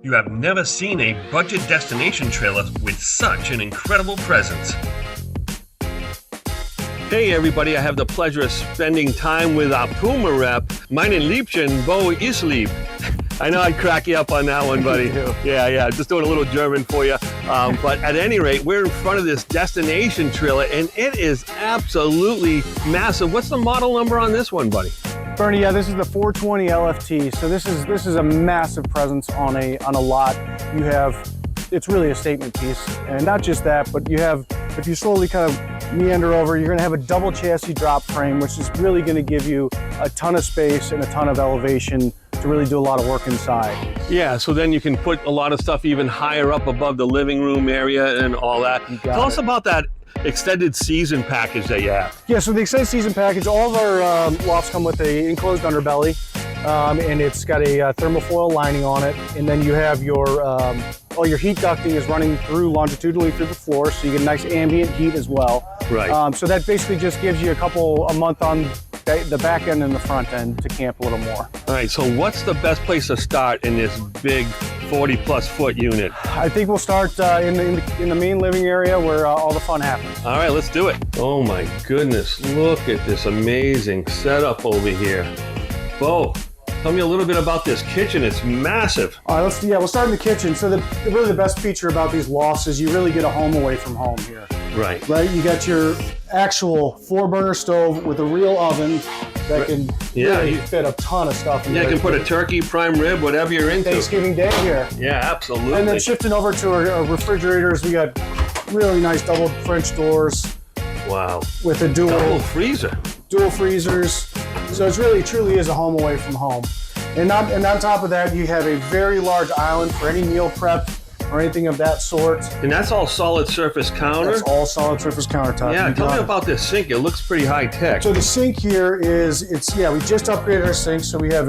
You have never seen a budget destination trailer with such an incredible presence. Hey everybody, I have the pleasure of spending time with our Puma rep. Meine Liebchen, Beau ist lieb. I know I'd crack you up on that one, buddy. Yeah, just doing a little German for you. But at any rate, we're in front of this destination trailer and it is absolutely massive. What's the model number on this one, buddy? Bernie, yeah, this is the 420 LFT. So this is a massive presence on a lot. You have, it's really a statement piece. And not just that, but you have, if you slowly kind of meander over, you're gonna have a double chassis drop frame, which is really gonna give you a ton of space and a ton of elevation to really do a lot of work inside. Yeah, so then you can put a lot of stuff even higher up above the living room area and all that. Tell us about that extended season package that you have. Yeah, so the extended season package, all of our lofts come with a enclosed underbelly, and it's got a thermofoil lining on it, and then you have your all your heat ducting is running through longitudinally through the floor, so you get nice ambient heat as well. Right. So that basically just gives you a month on the back end and the front end to camp a little more. All right, so what's the best place to start in this big 40+ foot unit? I think we'll start in the main living area where all the fun happens. All right, let's do it. Oh my goodness, look at this amazing setup over here. Beau, tell me a little bit about this kitchen. It's massive. All right, we'll start in the kitchen. So really the best feature about these lofts is you really get a home away from home here. Right. You got your actual 4-burner stove with a real oven that can really fit a ton of stuff in there. You can put a turkey, prime rib, whatever you're into. Thanksgiving Day here. Yeah, absolutely. And then shifting over to our refrigerators, we got really nice double French doors. Wow. With a double freezer. Dual freezers. So it really truly is a home away from home. And on top of that, you have a very large island for any meal prep or anything of that sort. And that's all solid surface counter? That's all solid surface countertop. Yeah, tell me about this sink. It looks pretty high tech. So the sink here is, we just upgraded our sink. So you got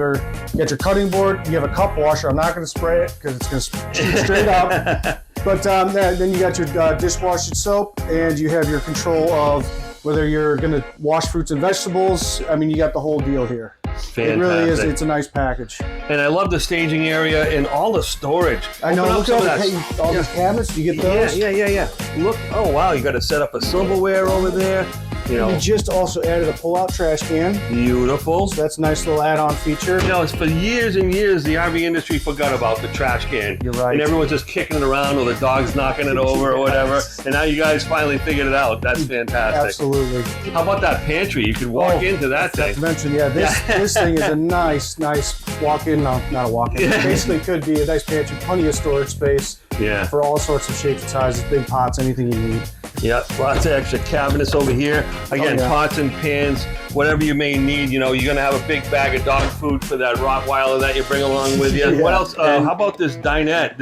your cutting board, you have a cup washer. I'm not gonna spray it because it's gonna shoot straight up. But then you got your dishwashing soap, and you have your control of whether you're gonna wash fruits and vegetables. I mean, you got the whole deal here. Fantastic. It really is, it's a nice package. And I love the staging area and all the storage. I know, look at all these cabinets, you get those? Yeah. Look, oh wow, you got to set up a silverware over there. You know, we just also added a pull-out trash can. Beautiful. So that's a nice little add-on feature. You know, it's for years and years the RV industry forgot about the trash can. You're right. And everyone's just kicking it around, or the dog's knocking it over or whatever. And now you guys finally figured it out. That's fantastic. Absolutely. How about that pantry? You could walk into that thing. Not to mention, this thing is a nice walk-in. No, not a walk-in. It basically could be a nice pantry, plenty of storage space. Yeah. For all sorts of shapes and sizes, big pots, anything you need. Yeah, lots of extra cabinets over here. Again, pots and pans, whatever you may need. You know, you're gonna have a big bag of dog food for that Rottweiler that you bring along with you. What else? How about this dinette?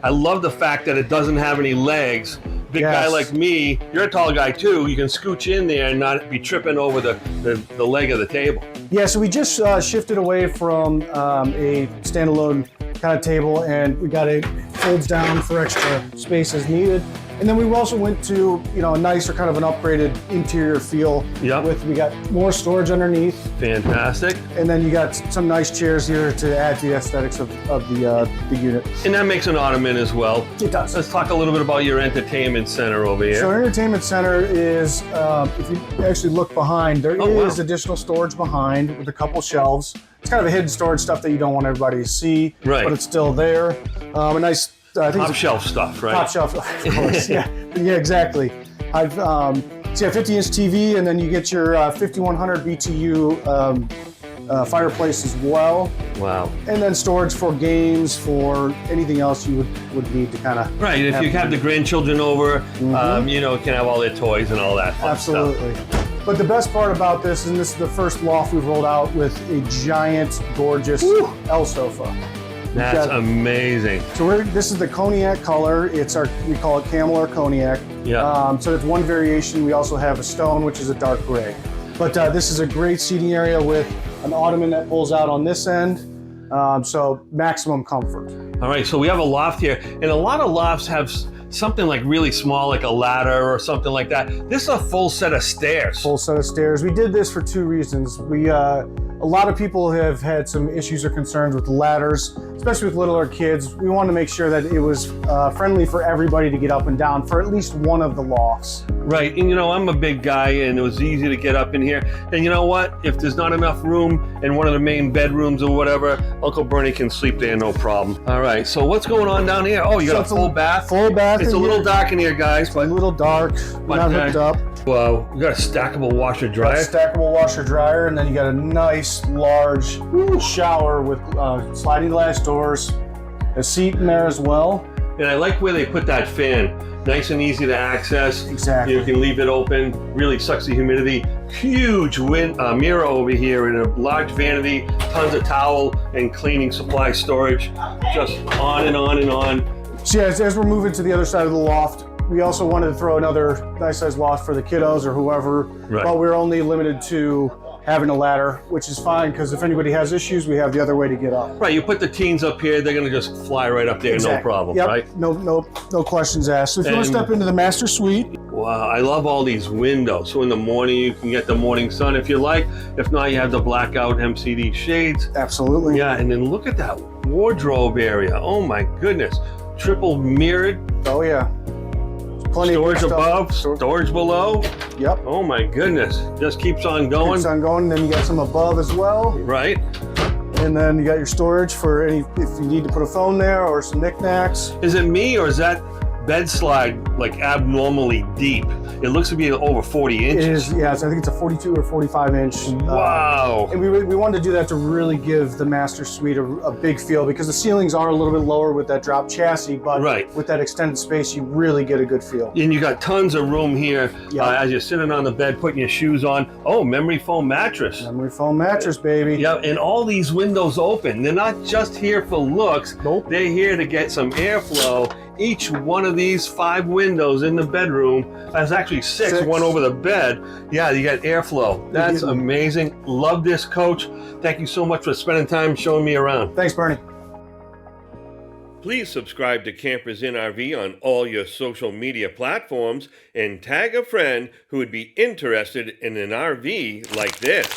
I love the fact that it doesn't have any legs. Big guy like me, you're a tall guy too, you can scooch in there and not be tripping over the leg of the table. Yeah, so we just shifted away from a standalone kind of table, and we got it folds down for extra space as needed. And then we also went to, a nicer kind of an upgraded interior feel. Yep. We got more storage underneath. Fantastic. And then you got some nice chairs here to add to the aesthetics of the unit. And that makes an ottoman as well. It does. Let's talk a little bit about your entertainment center over here. So our entertainment center is, if you actually look behind, there is additional storage behind with a couple shelves. It's kind of a hidden storage stuff that you don't want everybody to see, but it's still there. A nice top shelf stuff, right? Top shelf, of course. Yeah, exactly. I've 50-inch TV, and then you get your 5100 BTU fireplace as well. Wow. And then storage for games, for anything else you would need to kind of. Right. If you have the grandchildren over, can have all their toys and all that fun Absolutely. stuff. But the best part about this, and this is the first loft we've rolled out with a giant, gorgeous L sofa. That's amazing. So this is the cognac color. We call it camel or cognac. Yeah. So it's one variation. We also have a stone, which is a dark gray. But this is a great seating area with an ottoman that pulls out on this end. So maximum comfort. All right, so we have a loft here, and a lot of lofts have something like really small, like a ladder or something like that. This is a full set of stairs. Full set of stairs. We did this for two reasons. We a lot of people have had some issues or concerns with ladders, especially with littler kids. We wanted to make sure that it was friendly for everybody to get up and down for at least one of the lofts. Right, and you know, I'm a big guy and it was easy to get up in here. And you know what? If there's not enough room in one of the main bedrooms or whatever, Uncle Bernie can sleep there, no problem. All right, so what's going on down here? Oh, you got a full bath? Full bath. It's a little dark in here, guys. But a little dark, not hooked up. Wow, you got a stackable washer dryer. Stackable washer dryer, and then you got a nice large shower with sliding glass doors, a seat in there as well. And I like where they put that fan. Nice and easy to access. Exactly. You can leave it open. Really sucks the humidity. Huge mirror over here and a large vanity. Tons of towel and cleaning supply storage. Just on and on and on. So yeah, as we're moving to the other side of the loft, we also wanted to throw another nice size loft for the kiddos or whoever, right. But we're only limited to having a ladder, which is fine because if anybody has issues, we have the other way to get up. Right, you put the teens up here, they're gonna just fly right up there, exactly. No problem, yep. Right? No questions asked. So if you want to step into the master suite. Wow, I love all these windows. So in the morning, you can get the morning sun if you like. If not, you have the blackout MCD shades. Absolutely. Yeah, and then look at that wardrobe area. Oh my goodness. Triple mirrored. Oh yeah. Plenty storage of above, storage below. Yep. Oh my goodness. Just keeps on going. Keeps on going. Then you got some above as well. Right. And then you got your storage for any, if you need to put a phone there or some knickknacks. Is it me or is that bed slide like abnormally deep? It looks to be over 40 inches. It is, yes. I think it's a 42 or 45 inch. Wow. And we wanted to do that to really give the master suite a big feel because the ceilings are a little bit lower with that drop chassis, but right. With that extended space, you really get a good feel. And you got tons of room here yep. As you're sitting on the bed, putting your shoes on. Oh, memory foam mattress. Memory foam mattress, baby. Yeah, and all these windows open. They're not just here for looks. Nope. They're here to get some airflow. Each one of these 5 windows in the bedroom, there's actually 6, one over the bed. Yeah, you got airflow. That's amazing. Love this, Coach. Thank you so much for spending time showing me around. Thanks, Bernie. Please subscribe to Campers in RV on all your social media platforms and tag a friend who would be interested in an RV like this.